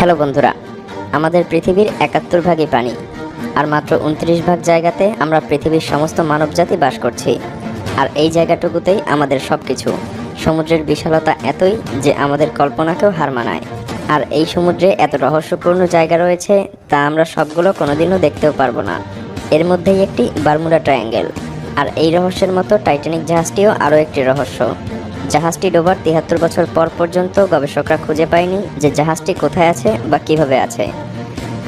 Hello বন্ধুরা, আমাদের পৃথিবীর ৭১ ভাগই পানি, আর মাত্র ২৯ ভাগ জায়গাতে আমরা পৃথিবীর সমস্ত মানবজাতি বাস করছি। আর এই জায়গাটুকুতেই আমাদের সব কিছু। সমুদ্রের বিশালতা এতই যে আমাদের কল্পনাকেও হার মানায়। আর এই সমুদ্রে এত রহস্যপূর্ণ জায়গা রয়েছে, তা আমরা সবগুলো কোনোদিনও দেখতেও পারবো না। এর মধ্যেই একটি বারমুডা ট্রায়াঙ্গেল। আর এই রহস্যের মতো টাইটানিক জাহাজটিও আরও একটি রহস্য। জাহাজটি ডোবার ৭৩ বছর পর পর্যন্ত গবেষকরা খুঁজে পায়নি যে জাহাজটি কোথায় আছে বা কিভাবে আছে।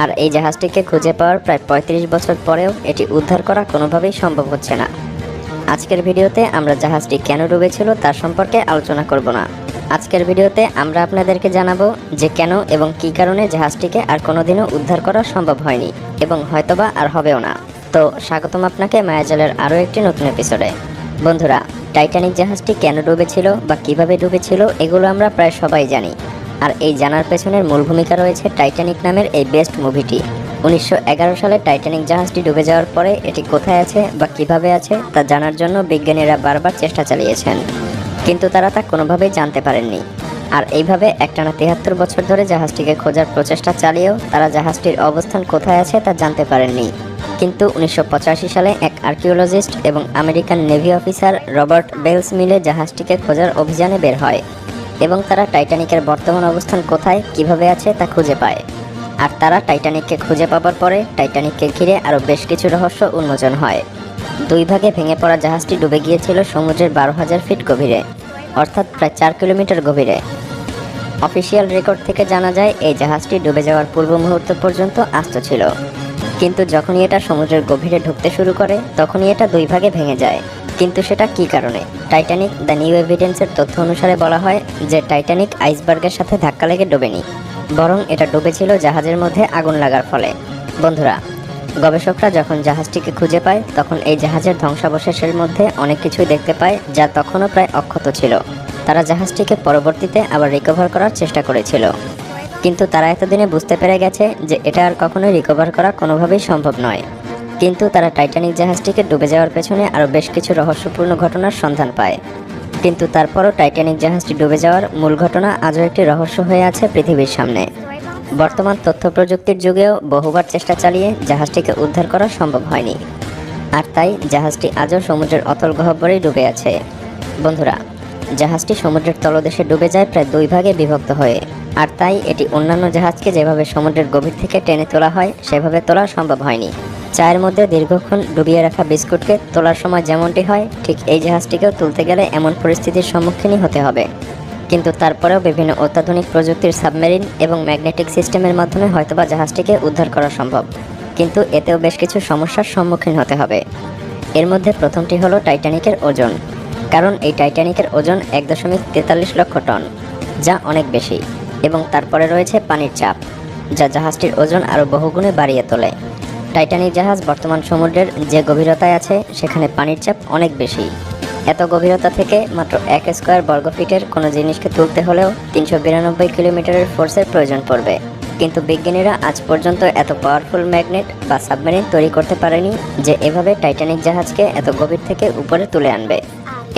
আর এই জাহাজটিকে খুঁজে পাওয়ার প্রায় ৩৫ বছর পরেও এটি উদ্ধার করা কোনোভাবেই সম্ভব হচ্ছে না। আজকের ভিডিওতে আমরা জাহাজটি কেন ডুবেছিল তার সম্পর্কে আলোচনা করব না। আজকের ভিডিওতে আমরা আপনাদেরকে জানাবো যে কেন এবং কী কারণে জাহাজটিকে আর কোনোদিনও উদ্ধার করা সম্ভব হয়নি এবং হয়তোবা আর হবেও না। তো স্বাগতম আপনাকে মায়াজালের আরও একটি নতুন এপিসোডে। বন্ধুরা, টাইটানিক জাহাজটি কেন ডুবেছিল বা কিভাবে ডুবেছিল এগুলো আমরা প্রায় সবাই জানি। আর এই জানার পেছনের মূল ভূমিকা রয়েছে টাইটানিক নামের এই বেস্ট মুভিটি। ১৯১১ সালে টাইটানিক জাহাজটি ডুবে যাওয়ার পরে এটি কোথায় আছে বা কিভাবে আছে তা জানার জন্য বিজ্ঞানীরা বারবার চেষ্টা চালিয়েছেন, কিন্তু তারা তা কোনোভাবেই জানতে পারেননি। আর এইভাবে একটানা ৭৩ বছর ধরে জাহাজটিকে খোঁজার প্রচেষ্টা চালিয়েও তারা জাহাজটির অবস্থান কোথায় আছে তা জানতে পারেননি। কিন্তু ১৯৮৫ সালে এক আর্কিওলজিস্ট এবং American navy officer Robert Bells মিলে জাহাজটিকে খোঁজার অভিযানে বের হয় এবং তারা টাইটানিকের বর্তমান অবস্থান কোথায় কিভাবে আছে তা খুঁজে পায়। আর তারা টাইটানিককে খুঁজে পাবার পরে টাইটানিককে ঘিরে আরও বেশ কিছু রহস্য উন্মোচন হয়। দুই ভাগে ভেঙে পড়া জাহাজটি ডুবে গিয়েছিল সমুদ্রের ১২,০০০ ফিট গভীরে, অর্থাৎ প্রায় ৪ কিলোমিটার গভীরে। অফিসিয়াল রেকর্ড থেকে জানা যায় এই জাহাজটি ডুবে যাওয়ার পূর্ব মুহূর্ত পর্যন্ত আস্ত ছিল, কিন্তু যখনই এটা সমুদ্রের গভীরে ঢুকতে শুরু করে তখনই এটা দুই ভাগে ভেঙে যায়। কিন্তু সেটা কী কারণে? টাইটানিক দ্য নিউ এভিডেন্সের তথ্য অনুসারে বলা হয় যে টাইটানিক আইসবার্গের সাথে ধাক্কা লেগে ডোবেনি, বরং এটা ডুবেছিল জাহাজের মধ্যে আগুন লাগার ফলে। বন্ধুরা, গবেষকরা যখন জাহাজটিকে খুঁজে পায় তখন এই জাহাজের ধ্বংসাবশেষের মধ্যে অনেক কিছুই দেখতে পায় যা তখনও প্রায় অক্ষত ছিল। তারা জাহাজটিকে পরবর্তীতে আবার রিকভার করার চেষ্টা করেছিল, কিন্তু তারা এতদিনে বুঝতে পেরে গেছে যে এটা আর কখনোই রিকভার করা কোনোভাবেই সম্ভব নয়। কিন্তু তারা টাইটানিক জাহাজটিকে ডুবে যাওয়ার পেছনে আরও বেশ কিছু রহস্যপূর্ণ ঘটনার সন্ধান পায়। কিন্তু তারপরও টাইটানিক জাহাজটি ডুবে যাওয়ার মূল ঘটনা আজও একটি রহস্য হয়ে আছে পৃথিবীর সামনে। বর্তমান তথ্য প্রযুক্তির যুগেও বহুবার চেষ্টা চালিয়ে জাহাজটিকে উদ্ধার করা সম্ভব হয়নি। আর তাই জাহাজটি আজও সমুদ্রের অতল গহ্বরেই ডুবে আছে। বন্ধুরা, জাহাজটি সমুদ্রের তলদেশে ডুবে যায় প্রায় দুই ভাগে বিভক্ত হয়ে। আর তাই এটি অন্যান্য জাহাজকে যেভাবে সমুদ্রের গভীর থেকে টেনে তোলা হয় সেভাবে তোলা সম্ভব হয়নি। চায়ের মধ্যে দীর্ঘক্ষণ ডুবিয়ে রাখা বিস্কুটকে তোলার সময় যেমনটি হয়, ঠিক এই জাহাজটিকেও তুলতে গেলে এমন পরিস্থিতির সম্মুখীনই হতে হবে। কিন্তু তারপরেও বিভিন্ন অত্যাধুনিক প্রযুক্তির সাবমেরিন এবং ম্যাগনেটিক সিস্টেমের মাধ্যমে হয়তোবা জাহাজটিকে উদ্ধার করা সম্ভব, কিন্তু এতেও বেশ কিছু সমস্যার সম্মুখীন হতে হবে। এর মধ্যে প্রথমটি হলো টাইটানিকের ওজন। কারণ এই টাইটানিকের ওজন ১.৪৩ লক্ষ টন, যা অনেক বেশি। এবং তারপরে রয়েছে পানির চাপ, যা জাহাজটির ওজন আরও বহুগুণে বাড়িয়ে তোলে। টাইটানিক জাহাজ বর্তমান সমুদ্রের যে গভীরতায় আছে সেখানে পানির চাপ অনেক বেশি। এত গভীরতা থেকে মাত্র ১ স্কোয়ার বর্গফিটের কোনো জিনিসকে তুলতে হলেও ৩৯২ কিলোমিটারের ফোর্সের প্রয়োজন পড়বে। কিন্তু বিজ্ঞানীরা আজ পর্যন্ত এত পাওয়ারফুল ম্যাগনেট বা সাবমেরিন তৈরি করতে পারেনি যে এভাবে টাইটানিক জাহাজকে এত গভীর থেকে উপরে তুলে আনবে।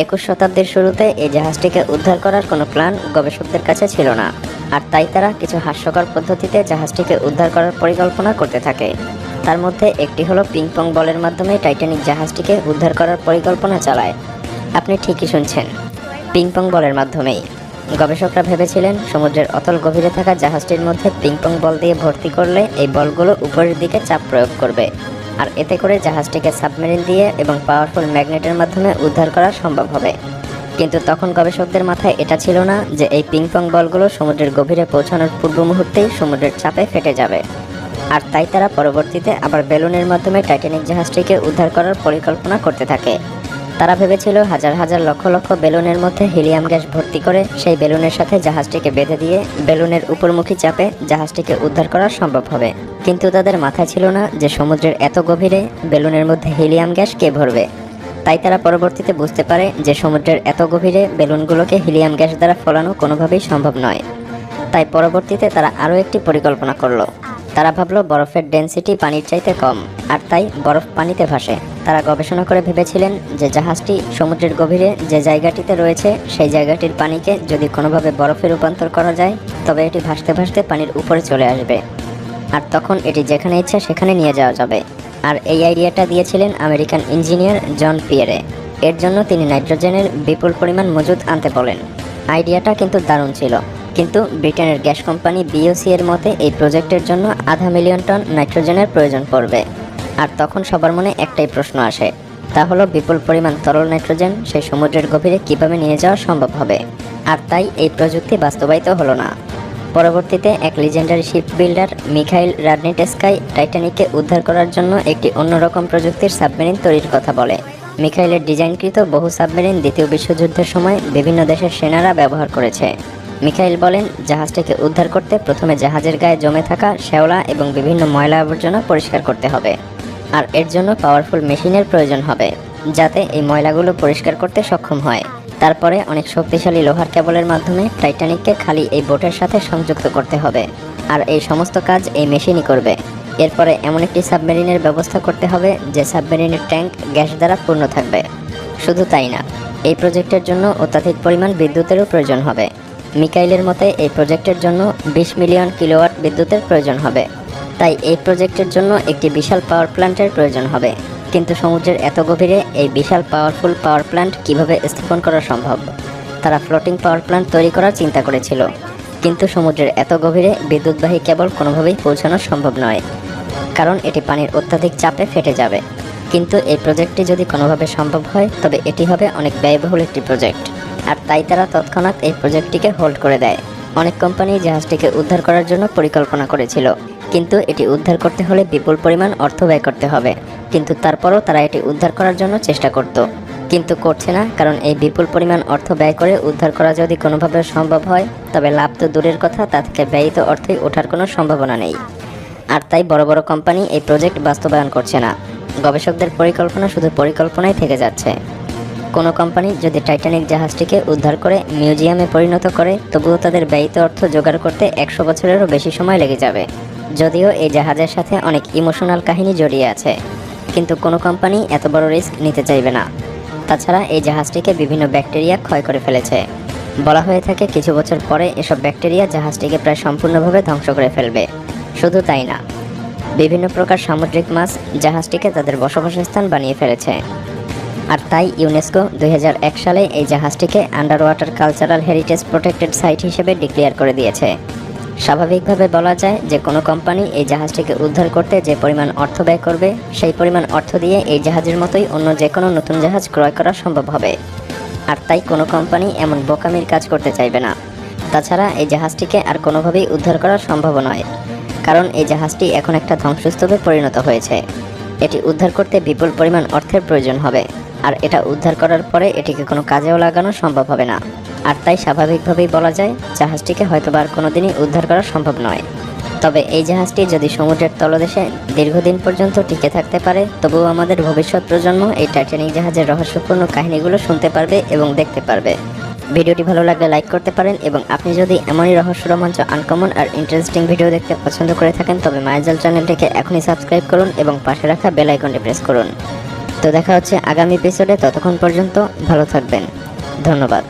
২১ শতাব্দীর শুরুতে এই জাহাজটিকে উদ্ধার করার কোনো প্ল্যান গবেষকদের কাছে ছিল না। আর তাই তারা কিছু হাস্যকর পদ্ধতিতে জাহাজটিকে উদ্ধার করার পরিকল্পনা করতে থাকে। তার মধ্যে একটি হলো পিংপং বলের মাধ্যমে টাইটানিক জাহাজটিকে উদ্ধার করার পরিকল্পনা চালায়। আপনি ঠিকই শুনছেন, পিংপং বলের মাধ্যমেই। গবেষকরা ভেবেছিলেন সমুদ্রের অতল গভীরে থাকা জাহাজটির মধ্যে পিংপং বল দিয়ে ভর্তি করলে এই বলগুলো উপরের দিকে চাপ প্রয়োগ করবে, আর এতে করে জাহাজটিকে সাবমেরিন দিয়ে এবং পাওয়ারফুল ম্যাগনেটের মাধ্যমে উদ্ধার করা সম্ভব হবে। কিন্তু তখন গবেষকদের মাথায় এটা ছিল না যে এই পিংপং বলগুলো সমুদ্রের গভীরে পৌঁছানোর পূর্ব মুহূর্তেই সমুদ্রের চাপে ফেটে যাবে। আর তাই তারা পরবর্তীতে আবার বেলুনের মাধ্যমে টাইটানিক জাহাজটিকে উদ্ধার করার পরিকল্পনা করতে থাকে। তারা ভেবেছিল হাজার হাজার লক্ষ লক্ষ বেলুনের মধ্যে হিলিয়াম গ্যাস ভর্তি করে সেই বেলুনের সাথে জাহাজটিকে বেঁধে দিয়ে বেলুনের উপরমুখী চাপে জাহাজটিকে উদ্ধার করা সম্ভব হবে। কিন্তু তাদের মাথায় ছিল না যে সমুদ্রের এত গভীরে বেলুনের মধ্যে হিলিয়াম গ্যাস কে ভরবে। তাই তারা পরবর্তীতে বুঝতে পারে যে সমুদ্রের এত গভীরে বেলুনগুলোকে হিলিয়াম গ্যাস দ্বারা ফোলানো কোনোভাবেই সম্ভব নয়। তাই পরবর্তীতে তারা আরও একটি পরিকল্পনা করলো। তারা ভাবলো বরফের ডেনসিটি পানির চাইতে কম, আর তাই বরফ পানিতে ভাসে। তারা গবেষণা করে ভেবেছিলেন যে জাহাজটি সমুদ্রের গভীরে যে জায়গাটিতে রয়েছে সেই জায়গাটির পানিকে যদি কোনোভাবে বরফে রূপান্তর করা যায় তবে এটি ভাসতে ভাসতে পানির উপরে চলে আসবে, আর তখন এটি যেখানে ইচ্ছা সেখানে নিয়ে যাওয়া যাবে। আর এই আইডিয়াটা দিয়েছিলেন আমেরিকান ইঞ্জিনিয়ার জন পিয়েরে। এর জন্য তিনি নাইট্রোজেনের বিপুল পরিমাণ মজুদ আনতে বলেন। আইডিয়াটা কিন্তু দারুণ ছিল, কিন্তু ব্রিটেনের গ্যাস কোম্পানি বিওসি এর মতে এই প্রজেক্টের জন্য 500,000 টন নাইট্রোজেনের প্রয়োজন পড়বে। আর তখন সবার মনে একটাই প্রশ্ন আসে, তা হলো বিপুল পরিমাণ তরল নাইট্রোজেন সেই সমুদ্রের গভীরে কিভাবে নিয়ে যাওয়া সম্ভব হবে। আর তাই এই প্রযুক্তি বাস্তবায়িত হলো না। পরবর্তীতে এক লিজেন্ডারি শিপ বিল্ডার মিখাইল রাডনিটেস্কাই টাইটানিককে উদ্ধার করার জন্য একটি অন্যরকম প্রযুক্তির সাবমেরিন তৈরির কথা বলে। মিখাইলের ডিজাইনকৃত বহু সাবমেরিন দ্বিতীয় বিশ্বযুদ্ধের সময় বিভিন্ন দেশের সেনারা ব্যবহার করেছে। মিখাইল বলেন, জাহাজটিকে উদ্ধার করতে প্রথমে জাহাজের গায়ে জমে থাকা শ্যাওলা এবং বিভিন্ন ময়লা আবর্জনা পরিষ্কার করতে হবে, আর এর জন্য পাওয়ারফুল মেশিনের প্রয়োজন হবে যাতে এই ময়লাগুলো পরিষ্কার করতে সক্ষম হয়। তারপরে অনেক শক্তিশালী লোহার কেবলের মাধ্যমে টাইটানিককে খালি এই বোটের সাথে সংযুক্ত করতে হবে, আর এই সমস্ত কাজ এই মেশিনই করবে। এরপরে এমন একটি সাবমেরিনের ব্যবস্থা করতে হবে যে সাবমেরিনের ট্যাঙ্ক গ্যাস দ্বারা পূর্ণ থাকবে। শুধু তাই না, এই প্রজেক্টের জন্য অত্যাধিক পরিমাণ বিদ্যুতেরও প্রয়োজন হবে। মিখাইলের মতে এই প্রজেক্টের জন্য 20 মিলিয়ন কিলোওয়াট বিদ্যুতের প্রয়োজন হবে। তাই এই প্রজেক্টের জন্য একটি বিশাল পাওয়ার প্ল্যান্টের প্রয়োজন হবে। কিন্তু সমুদ্রের এত গভীরে এই বিশাল পাওয়ারফুল পাওয়ার প্ল্যান্ট কিভাবে স্থাপন করা সম্ভব? তারা ফ্লোটিং পাওয়ার প্ল্যান্ট তৈরি করার চিন্তা করেছিল, কিন্তু সমুদ্রের এত গভীরে বিদ্যুৎবাহী কেবল কোনোভাবেই পৌঁছানো সম্ভব নয়, কারণ এটি পানির অত্যাধিক চাপে ফেটে যাবে। কিন্তু এই প্রজেক্টটি যদি কোনোভাবে সম্ভব হয় তবে এটি হবে অনেক ব্যয়বহুল একটি প্রজেক্ট, আর তাই তারা তৎক্ষণাৎ এই প্রজেক্টটিকে হোল্ড করে দেয়। অনেক কোম্পানি জাহাজটিকে উদ্ধার করার জন্য পরিকল্পনা করেছিল, কিন্তু এটি উদ্ধার করতে হলে বিপুল পরিমাণ অর্থ ব্যয় করতে হবে। কিন্তু তারপরও তারা এটি উদ্ধার করার জন্য চেষ্টা করত, কিন্তু করছে না, কারণ এই বিপুল পরিমাণ অর্থ ব্যয় করে উদ্ধার করা যদি কোনোভাবে সম্ভব হয় তবে লাভ তো দূরের কথা, তা থেকে ব্যয়িত অর্থই ওঠার কোনো সম্ভাবনা নেই। আর তাই বড় বড় কোম্পানি এই প্রজেক্ট বাস্তবায়ন করছে না। গবেষকদের পরিকল্পনা শুধু পরিকল্পনাই থেকে যাচ্ছে। কোনো কোম্পানি যদি টাইটানিক জাহাজটিকে উদ্ধার করে মিউজিয়ামে পরিণত করে তবুও তাদের ব্যয়িত অর্থ জোগাড় করতে 100 বছরেরও বেশি সময় লেগে যাবে। যদিও এই জাহাজের সাথে অনেক ইমোশনাল কাহিনী জড়িয়ে আছে, কিন্তু কোনো কোম্পানি এত বড় রিস্ক নিতে চাইবে না। তাছাড়া এই জাহাজটিকে বিভিন্ন ব্যাকটেরিয়া ক্ষয় করে ফেলেছে। বলা হয়ে থাকে কিছু বছর পরে এসব ব্যাকটেরিয়া জাহাজটিকে প্রায় সম্পূর্ণভাবে ধ্বংস করে ফেলবে। শুধু তাই না, বিভিন্ন প্রকার সামুদ্রিক মাছ জাহাজটিকে তাদের বসবাসস্থান বানিয়ে ফেলেছে। আর তাই ইউনেস্কো 2001 সালে এই জাহাজটিকে under water cultural heritage protected site হিসেবে ডিক্লেয়ার করে দিয়েছে। স্বাভাবিকভাবে বলা যায় যে কোনো কোম্পানি এই জাহাজটিকে উদ্ধার করতে যে পরিমাণ অর্থ ব্যয় করবে সেই পরিমাণ অর্থ দিয়ে এই জাহাজের মতোই অন্য যে কোনো নতুন জাহাজ ক্রয় করা সম্ভব হবে। আর তাই কোনো কোম্পানি এমন বোকামির কাজ করতে চাইবে না। তাছাড়া এই জাহাজটিকে আর কোনোভাবেই উদ্ধার করা সম্ভব নয়, কারণ এই জাহাজটি এখন একটা ধ্বংসস্তূপে পরিণত হয়েছে। এটি উদ্ধার করতে বিপুল পরিমাণ অর্থের প্রয়োজন হবে, আর এটা উদ্ধার করার পরে এটিকে কোনো কাজেও লাগানো সম্ভব হবে না। আর তাই স্বাভাবিকভাবেই বলা যায় জাহাজটিকে হয়তোবা আর কোনোদিনই উদ্ধার করা সম্ভব নয়। তবে এই জাহাজটি যদি সমুদ্রের তলদেশে দীর্ঘদিন পর্যন্ত টিকে থাকতে পারে তবুও আমাদের ভবিষ্যৎ প্রজন্ম এই টাইটানিক জাহাজের রহস্যপূর্ণ কাহিনীগুলো শুনতে পারবে এবং দেখতে পারবে। ভিডিওটি ভালো লাগলে লাইক করতে পারেন, এবং আপনি যদি এমনই রহস্য রোমাঞ্চ আনকমন আর ইন্টারেস্টিং ভিডিও দেখতে পছন্দ করে থাকেন তবে মায়াজাল চ্যানেলটিকে এখনই সাবস্ক্রাইব করুন এবং পাশে রাখা বেল আইকনটি প্রেস করুন। তো দেখা হচ্ছে আগামী এপিসোডে, ততক্ষণ পর্যন্ত ভালো থাকবেন। ধন্যবাদ।